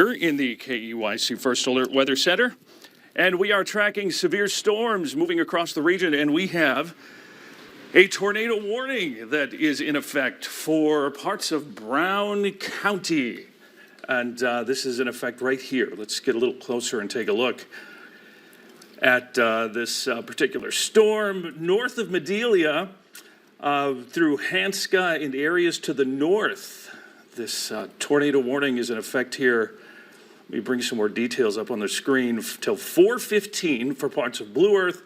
We're in the KEYC First Alert Weather Center, and we are tracking severe storms moving across the region, and we have a tornado warning that is in effect for parts of Brown County. And this is in effect right here. Let's get a little closer and take a look at this particular storm north of Medelia through Hanska and areas to the north. This tornado warning is in effect here. Let me bring some more details up on the screen till 4:15 for parts of Blue Earth,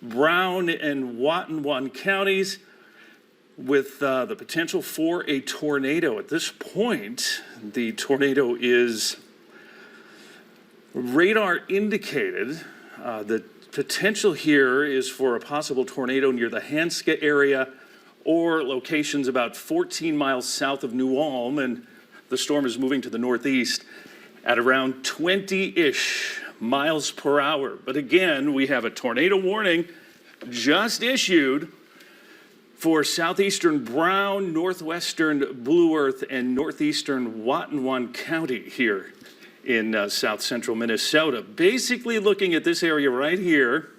Brown, and Watonwan counties, with the potential for a tornado. At this point, the tornado is radar indicated. The potential here is for a possible tornado near the Hanska area or locations about 14 miles south of New Ulm, and the storm is moving to the northeast at around 20-ish miles per hour. But again, we have a tornado warning just issued for southeastern Brown, northwestern Blue Earth, and northeastern Watonwan County here in south central Minnesota. Basically looking at this area right here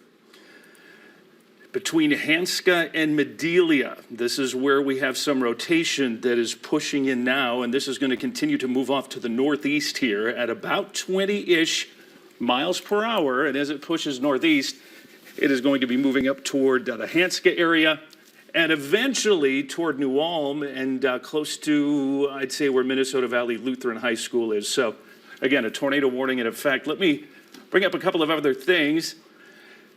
between Hanska and Medelia. This is where we have some rotation that is pushing in now, and this is going to continue to move off to the northeast here at about 20-ish miles per hour. And as it pushes northeast, it is going to be moving up toward the Hanska area and eventually toward New Ulm and close to, I'd say, where Minnesota Valley Lutheran High School is. So again, a tornado warning in effect. Let me bring up a couple of other things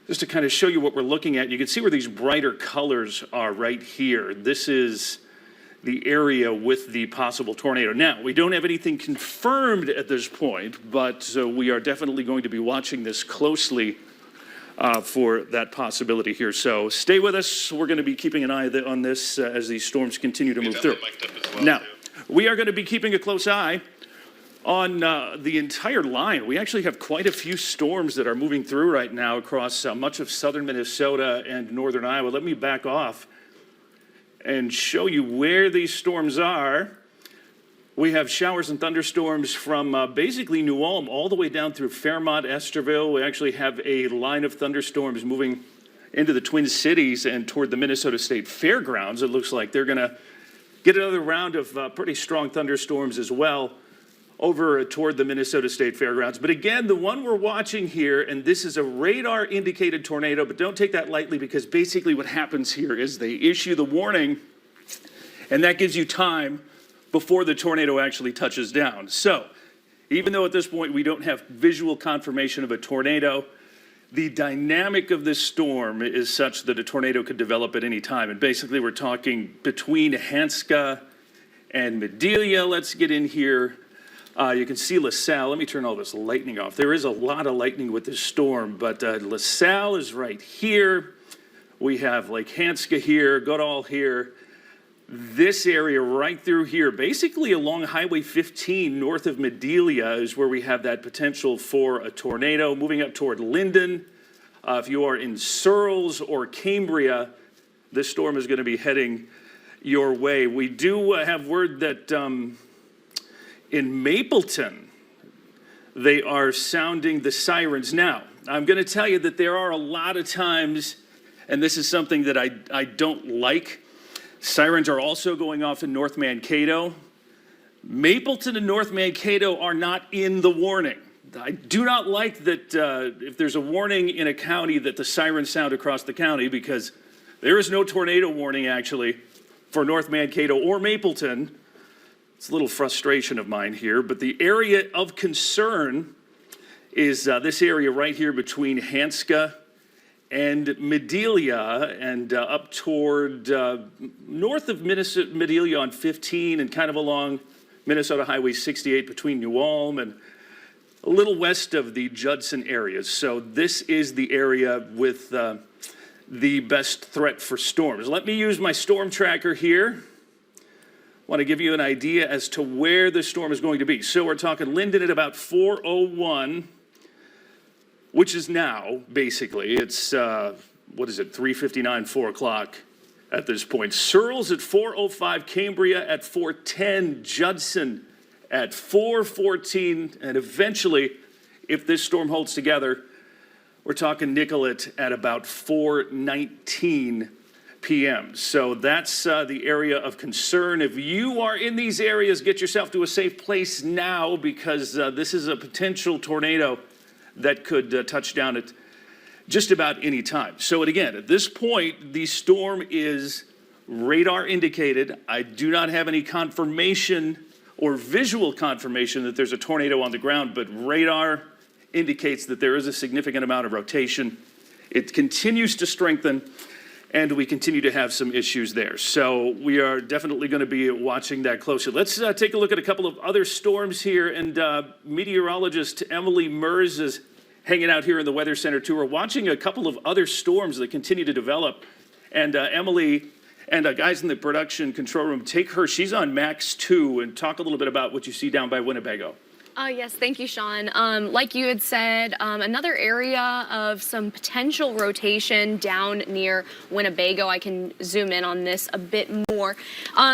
just to kind of show you what we're looking at. You can see where these brighter colors are right here. This is the area with the possible tornado. Now, we don't have anything confirmed at this point, but we are definitely going to be watching this closely for that possibility here. So stay with us. We're going to be keeping an eye on this as these storms continue to move through. Now, we are going to be keeping a close eye on the entire line. We actually have quite a few storms that are moving through right now across much of southern Minnesota and northern Iowa. Let me back off and show you where these storms are. We have showers and thunderstorms from basically New Ulm all the way down through Fairmont, Esterville. We actually have a line of thunderstorms moving into the Twin Cities and toward the Minnesota State Fairgrounds. It looks like they're going to get another round of pretty strong thunderstorms as well over toward the Minnesota State Fairgrounds. But again, the one we're watching here, and this is a radar indicated tornado, but don't take that lightly, because basically what happens here is they issue the warning, and that gives you time before the tornado actually touches down. So even though at this point we don't have visual confirmation of a tornado, the dynamic of this storm is such that a tornado could develop at any time. And basically we're talking between Hanska and Medelia. Let's get in here. You can see LaSalle. Let me turn all this lightning off. There is a lot of lightning with this storm, but LaSalle is right here. We have Lake Hanska here, Goodall here. This area right through here, basically along Highway 15 north of Medelia, is where we have that potential for a tornado. Moving up toward Linden. If you are in Searles or Cambria, this storm is going to be heading your way. We do have word that in Mapleton, they are sounding the sirens. Now, I'm going to tell you that there are a lot of times, and this is something that I don't like, sirens are also going off in North Mankato. Mapleton and North Mankato are not in the warning. I do not like that if there's a warning in a county that the sirens sound across the county, because there is no tornado warning actually for North Mankato or Mapleton. It's a little frustration of mine here, but the area of concern is this area right here between Hanska and Medelia, and up toward north of Medelia on 15 and kind of along Minnesota Highway 68 between New Ulm and a little west of the Judson areas. So this is the area with the best threat for storms. Let me use my storm tracker here. Want to give you an idea as to where the storm is going to be. So we're talking Linden at about 4:01, which is now basically, it's, 3:59, 4 o'clock at this point. Searles at 4:05, Cambria at 4:10, Judson at 4:14, and eventually, if this storm holds together, we're talking Nicollet at about 4:19 p.m. So that's the area of concern. If you are in these areas, get yourself to a safe place now, because this is a potential tornado that could touch down at just about any time. So again, at this point, the storm is radar indicated. I do not have any confirmation or visual confirmation that there's a tornado on the ground, but radar indicates that there is a significant amount of rotation. It continues to strengthen, and we continue to have some issues there. So we are definitely going to be watching that closely. Let's take a look at a couple of other storms here, and meteorologist Emily Mers is hanging out here in the Weather Center too. We're watching a couple of other storms that continue to develop, and Emily and guys in the production control room, take her. She's on Max 2, and talk a little bit about what you see down by Winnebago. Yes, thank you, Sean. Like you had said, another area of some potential rotation down near Winnebago. I can zoom in on this a bit more.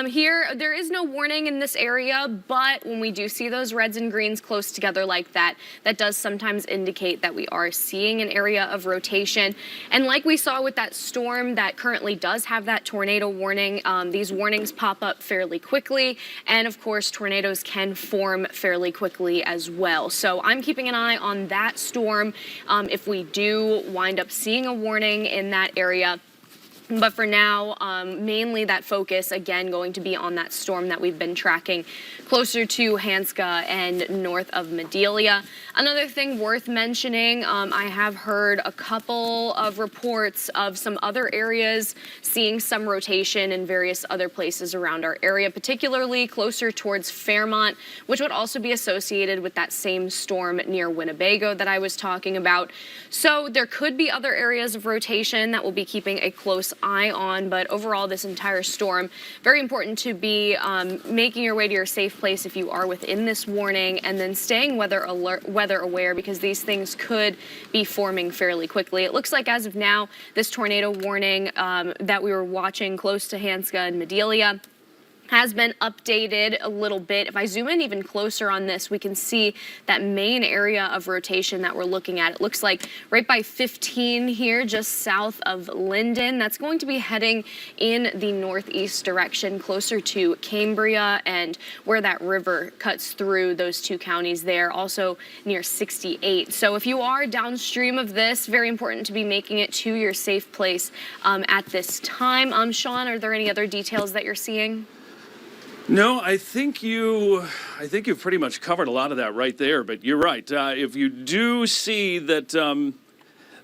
Here, there is no warning in this area, but when we do see those reds and greens close together like that, that does sometimes indicate that we are seeing an area of rotation. And like we saw with that storm that currently does have that tornado warning, these warnings pop up fairly quickly. And of course, tornadoes can form fairly quickly as well. So I'm keeping an eye on that storm if we do wind up seeing a warning in that area. But for now, mainly that focus, again, going to be on that storm that we've been tracking closer to Hanska and north of Madelia. Another thing worth mentioning, I have heard a couple of reports of some other areas seeing some rotation in various other places around our area, particularly closer towards Fairmont, which would also be associated with that same storm near Winnebago that I was talking about. So there could be other areas of rotation that we'll be keeping a close eye on, but overall this entire storm, very important to be making your way to your safe place if you are within this warning, and then staying weather aware, because these things could be forming fairly quickly. It looks like as of now, this tornado warning that we were watching close to Hanska and Madelia has been updated a little bit. If I zoom in even closer on this, we can see that main area of rotation that we're looking at. It looks like right by 15 here, just south of Linden. That's going to be heading in the northeast direction, closer to Cambria and where that river cuts through those two counties there, also near 68. So if you are downstream of this, very important to be making it to your safe place at this time. Sean, are there any other details that you're seeing? No, I think you've pretty much covered a lot of that right there. But you're right. If you do see that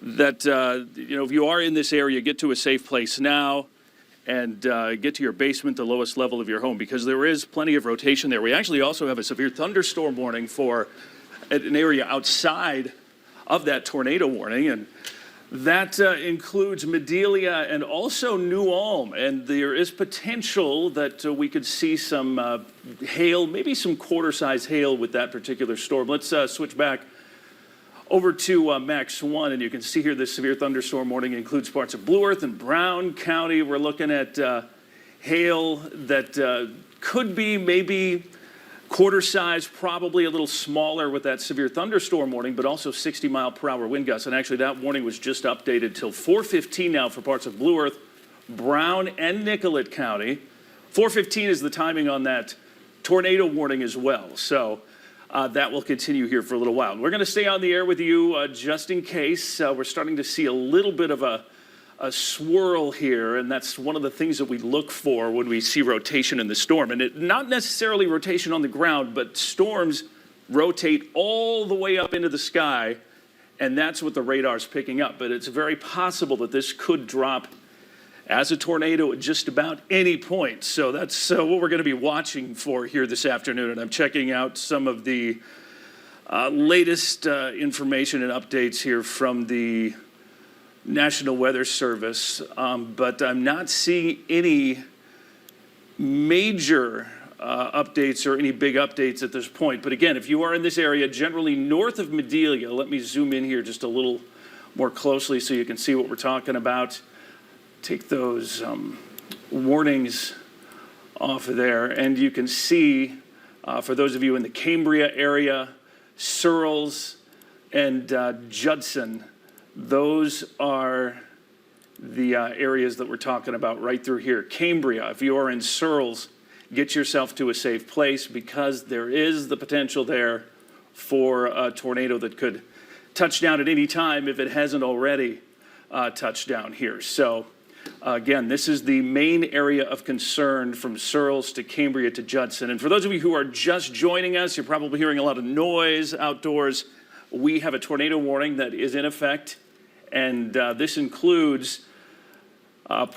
if you are in this area, get to a safe place now, and get to your basement, the lowest level of your home, because there is plenty of rotation there. We actually also have a severe thunderstorm warning for an area outside of that tornado warning, and that includes Madelia and also New Ulm, and there is potential that we could see some hail, maybe some quarter-size hail with that particular storm. Let's switch back over to Max 1, and you can see here this severe thunderstorm warning includes parts of Blue Earth and Brown County. We're looking at hail that could be maybe quarter size, probably a little smaller with that severe thunderstorm warning, but also 60-mile-per-hour wind gusts. And actually, that warning was just updated till 4:15 now for parts of Blue Earth, Brown, and Nicollet County. 4:15 is the timing on that tornado warning as well. So that will continue here for a little while. We're going to stay on the air with you just in case. We're starting to see a little bit of a swirl here, and that's one of the things that we look for when we see rotation in the storm. And not necessarily rotation on the ground, but storms rotate all the way up into the sky, and that's what the radar's picking up. But it's very possible that this could drop as a tornado at just about any point. So that's what we're going to be watching for here this afternoon. And I'm checking out some of the latest information and updates here from the National Weather Service, but I'm not seeing any major updates or any big updates at this point. But again, if you are in this area, generally north of Madelia, let me zoom in here just a little more closely so you can see what we're talking about. Take those warnings off of there, and you can see For those of you in the Cambria area, Searles and Judson, those are the areas that we're talking about right through here. Cambria, if you are in Searles, get yourself to a safe place because there is the potential there for a tornado that could touch down at any time if it hasn't already touched down here. So again, this is the main area of concern from Searles to Cambria to Judson. And for those of you who are just joining us, you're probably hearing a lot of noise outdoors. We have a tornado warning that is in effect, and this includes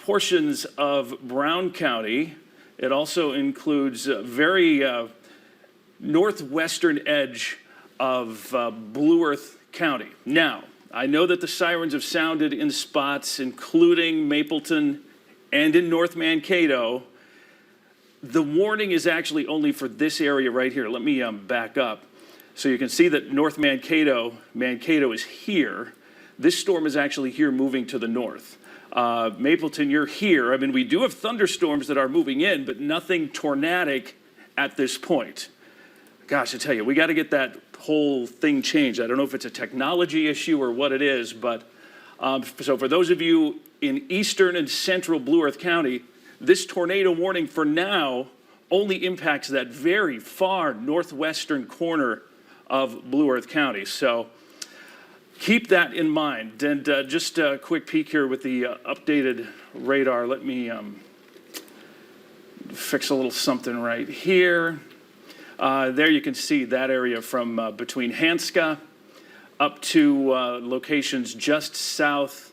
portions of Brown County. It also includes a very northwestern edge of Blue Earth County. Now, I know that the sirens have sounded in spots, including Mapleton and in North Mankato. The warning is actually only for this area right here. Let me back up. So you can see that North Mankato is here. This storm is actually here moving to the north. Mapleton, you're here. I mean, we do have thunderstorms that are moving in, but nothing tornadic at this point. Gosh, I tell you, we got to get that whole thing changed. I don't know if it's a technology issue or what it is, but so for those of you in eastern and central Blue Earth County, this tornado warning for now only impacts that very far northwestern corner of Blue Earth County. So keep that in mind. And just a quick peek here with the updated radar. Let me fix a little something right here. There you can see that area from between Hanska up to locations just south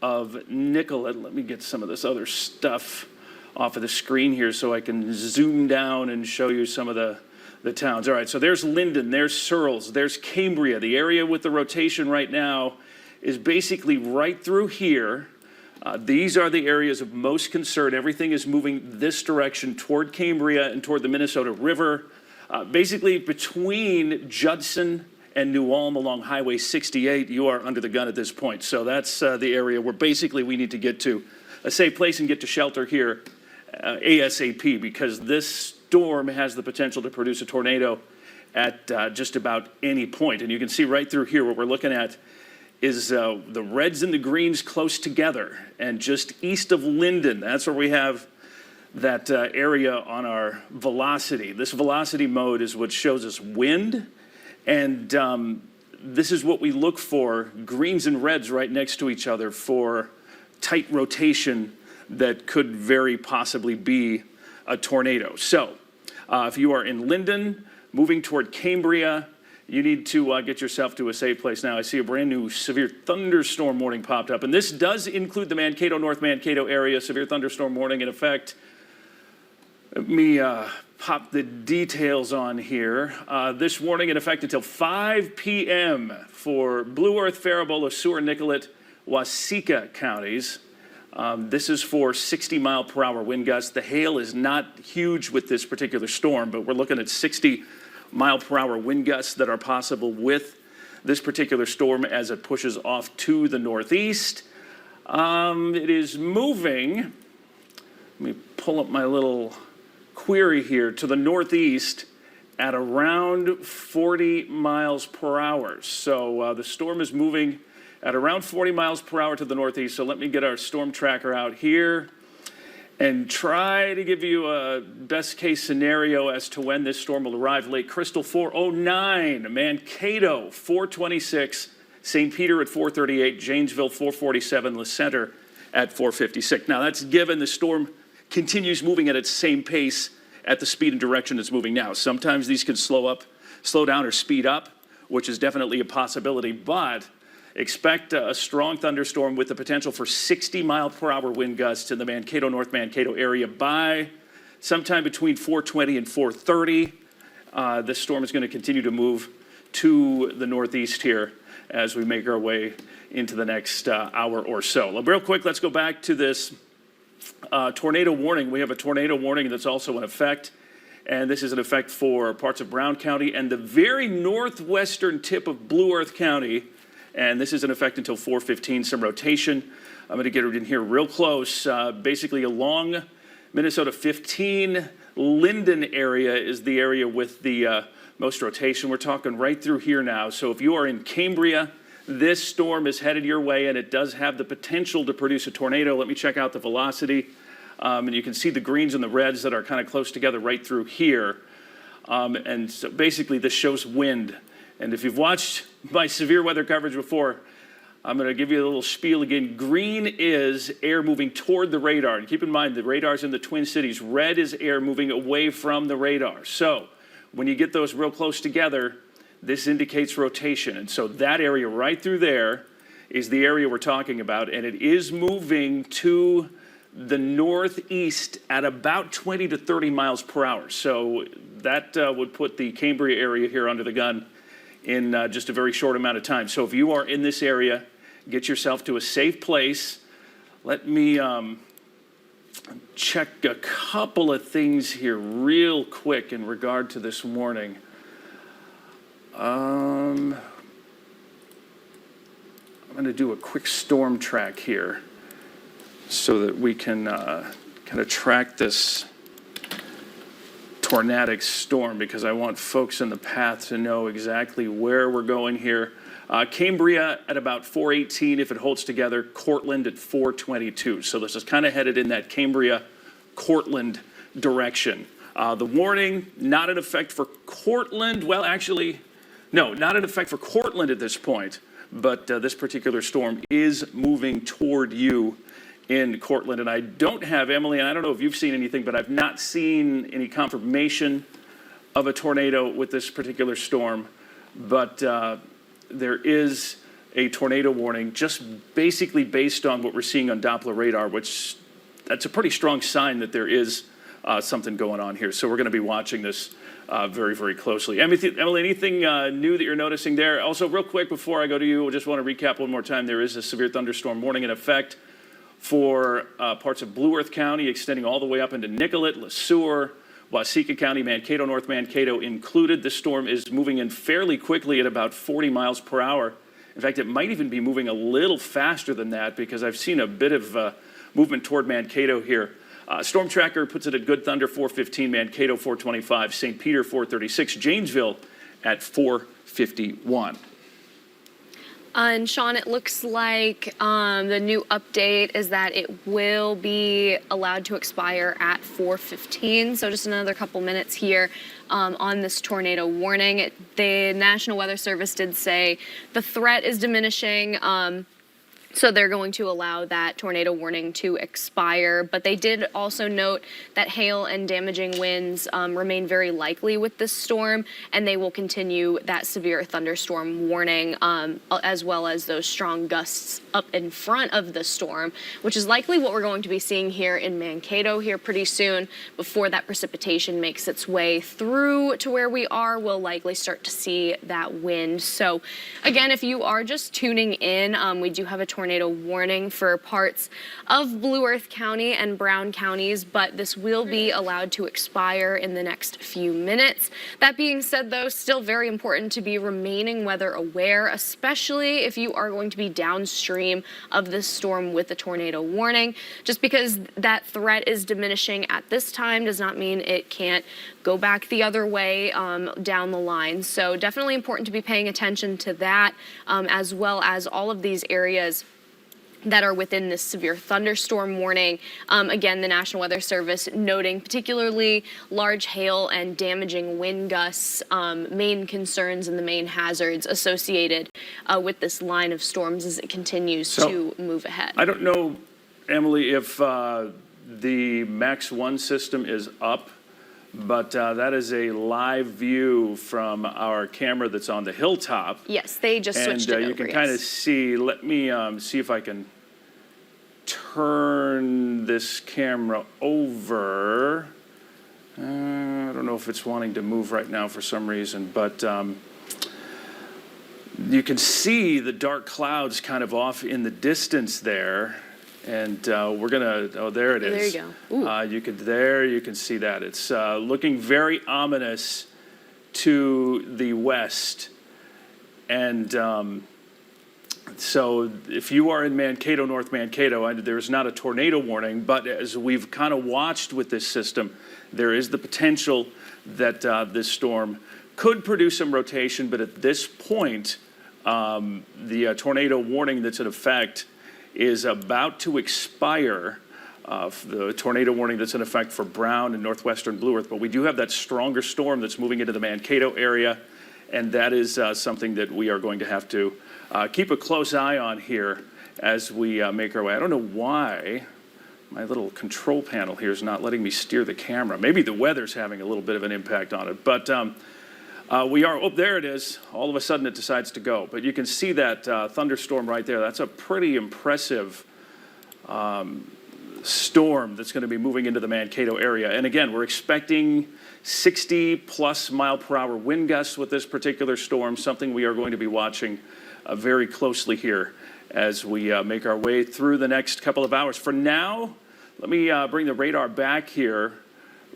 of Nicollet. Let me get some of this other stuff off of the screen here so I can zoom down and show you some of the towns. All right, so there's Linden, there's Searles, there's Cambria. The area with the rotation right now is basically right through here. These are the areas of most concern. Everything is moving this direction toward Cambria and toward the Minnesota River. Basically, between Judson and New Ulm along Highway 68, you are under the gun at this point. So that's the area where basically we need to get to a safe place and get to shelter here ASAP, because this storm has the potential to produce a tornado at just about any point. And you can see right through here what we're looking at is the reds and the greens close together. And just east of Linden, that's where we have that area on our velocity. This velocity mode is what shows us wind, and this is what we look for, greens and reds right next to each other for tight rotation that could very possibly be a tornado. So if you are in Linden, moving toward Cambria, you need to get yourself to a safe place now. I see a brand new severe thunderstorm warning popped up, and this does include the Mankato, North Mankato area, severe thunderstorm warning in effect. Let me pop the details on here. This warning in effect until 5 p.m. for Blue Earth, Faribault, Seward, Nicollet, Waseca counties. This is for 60-mile-per-hour wind gusts. The hail is not huge with this particular storm, but we're looking at 60-mile-per-hour wind gusts that are possible with this particular storm as it pushes off to the northeast. It is moving. Let me pull up my little query here, to the northeast at around 40 miles per hour. So the storm is moving at around 40 miles per hour to the northeast. So let me get our storm tracker out here and try to give you a best case scenario as to when this storm will arrive. Lake Crystal 409, Mankato 426, St. Peter at 438, Janesville 447, La Center at 456. Now that's given the storm continues moving at its same pace at the speed and direction it's moving now. Sometimes these can slow down or speed up, which is definitely a possibility, but expect a strong thunderstorm with the potential for 60-mile-per-hour wind gusts in the Mankato, North Mankato area by sometime between 4:20 and 4:30. This storm is going to continue to move to the northeast here as we make our way into the next hour or so. Real quick, let's go back to this tornado warning. We have a tornado warning that's also in effect, and this is in effect for parts of Brown County and the very northwestern tip of Blue Earth County, and this is in effect until 4:15. Some rotation. I'm going to get it in here real close, basically along Minnesota 15, Linden area is the area with the most rotation. We're talking right through here now. So if you are in Cambria, this storm is headed your way, and it does have the potential to produce a tornado. Let me check out the velocity. And you can see the greens and the reds that are kind of close together right through here. And so basically this shows wind. And if you've watched my severe weather coverage before, I'm going to give you a little spiel again. Green is air moving toward the radar. And keep in mind, the radar's in the Twin Cities. Red is air moving away from the radar. So when you get those real close together, this indicates rotation. And so that area right through there is the area we're talking about. And it is moving to the northeast at about 20 to 30 miles per hour. So that would put the Cambria area here under the gun in just a very short amount of time. So if you are in this area, get yourself to a safe place. Let me check a couple of things here real quick in regard to this warning. I'm going to do a quick storm track here so that we can kind of track this tornadic storm, because I want folks in the path to know exactly where we're going here. Cambria at about 418 if it holds together, Cortland at 422. So this is kind of headed in that Cambria-Cortland direction. The warning, not in effect for Cortland. Well, actually, no, not in effect for Cortland at this point, but this particular storm is moving toward you in Cortland. And I don't have, Emily, and I don't know if you've seen anything, but I've not seen any confirmation of a tornado with this particular storm. But there is a tornado warning just basically based on what we're seeing on Doppler radar, which that's a pretty strong sign that there is something going on here. So we're going to be watching this very, very closely. Emily, anything new that you're noticing there? Also, real quick before I go to you, I just want to recap one more time. There is a severe thunderstorm warning in effect for parts of Blue Earth County, extending all the way up into Nicollet, Le Sueur, Waseca County, Mankato, North Mankato included. This storm is moving in fairly quickly at about 40 miles per hour. In fact, it might even be moving a little faster than that, because I've seen a bit of movement toward Mankato here. Storm Tracker puts it at Good Thunder 415, Mankato 425, St. Peter 436, Janesville at 451. And Sean, it looks like the new update is that it will be allowed to expire at 4:15. So just another couple minutes here on this tornado warning. The National Weather Service did say the threat is diminishing. So they're going to allow that tornado warning to expire. But they did also note that hail and damaging winds remain very likely with this storm, and they will continue that severe thunderstorm warning, as well as those strong gusts up in front of the storm, which is likely what we're going to be seeing here in Mankato here pretty soon. Before that precipitation makes its way through to where we are, we'll likely start to see that wind. So again, if you are just tuning in, we do have a tornado warning for parts of Blue Earth County and Brown counties, but this will be allowed to expire in the next few minutes. That being said, though, still very important to be remaining weather aware, especially if you are going to be downstream of this storm with the tornado warning. Just because that threat is diminishing at this time does not mean it can't go back the other way down the line. So definitely important to be paying attention to that, as well as all of these areas that are within this severe thunderstorm warning. Again, the National Weather Service noting particularly large hail and damaging wind gusts, main concerns and the main hazards associated with this line of storms as it continues to move ahead. I don't know, Emily, if the Max 1 system is up, but that is a live view from our camera that's on the hilltop. Yes, they just switched it over. And you can kind of see, let me see if I can turn this camera over. I don't know if it's wanting to move right now for some reason, but you can see the dark clouds kind of off in the distance there. And we're gonna, oh, there it is. There you go. You can see that. It's looking very ominous to the west. And So if you are in Mankato, North Mankato, there's not a tornado warning, but as we've kind of watched with this system, there is the potential that this storm could produce some rotation, but at this point, the tornado warning that's in effect is about to expire. The tornado warning that's in effect for Brown and northwestern Blue Earth, but we do have that stronger storm that's moving into the Mankato area, and that is something that we are going to have to keep a close eye on here as we make our way. I don't know why my little control panel here is not letting me steer the camera. Maybe the weather's having a little bit of an impact on it, but we are, oh, there it is. All of a sudden it decides to go, but you can see that thunderstorm right there. That's a pretty impressive storm that's going to be moving into the Mankato area. And again, we're expecting 60 plus mile per hour wind gusts with this particular storm, something we are going to be watching very closely here as we make our way through the next couple of hours. For now, let me bring the radar back here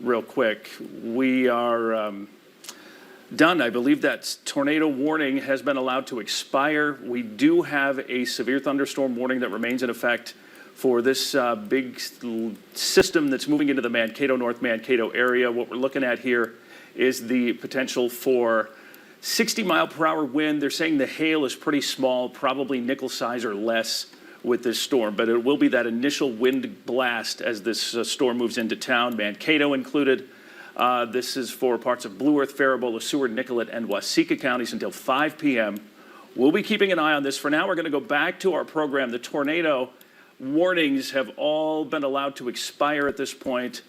real quick. We are done. I believe that tornado warning has been allowed to expire. We do have a severe thunderstorm warning that remains in effect for this big system that's moving into the Mankato, North Mankato area. What we're looking at here is the potential for 60 mile per hour wind. They're saying the hail is pretty small, probably nickel size or less with this storm, but it will be that initial wind blast as this storm moves into town, Mankato included. This is for parts of Blue Earth, Faribault, Seward, Nicollet, and Waseca counties until 5 p.m. We'll be keeping an eye on this. For now, we're going to go back to our program. The tornado warnings have all been allowed to expire at this point.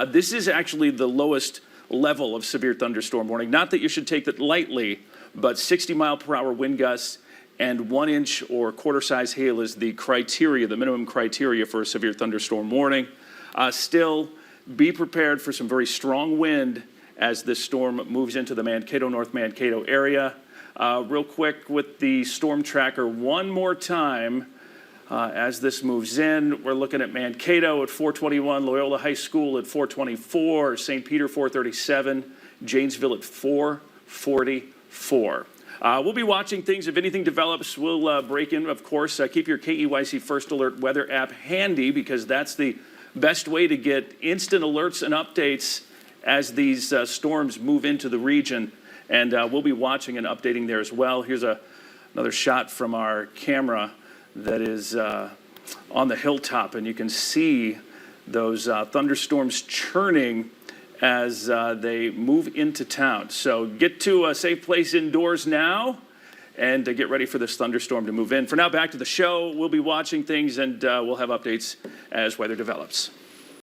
This is actually the lowest level of severe thunderstorm warning. Not that you should take that lightly, but 60 mile per hour wind gusts and 1 inch or quarter size hail is the criteria, the minimum criteria for a severe thunderstorm warning. Still, be prepared for some very strong wind as this storm moves into the Mankato, North Mankato area. Real quick with the storm tracker one more time. As this moves in, we're looking at Mankato at 421, Loyola High School at 424, St. Peter 437, Janesville at 444. We'll be watching things. If anything develops, we'll break in, of course. Keep your KEYC First Alert weather app handy because that's the best way to get instant alerts and updates as these storms move into the region. And we'll be watching and updating there as well. Here's another shot from our camera that is on the hilltop, and you can see those thunderstorms churning as they move into town. So get to a safe place indoors now and get ready for this thunderstorm to move in. For now, back to the show. We'll be watching things, and we'll have updates as weather develops.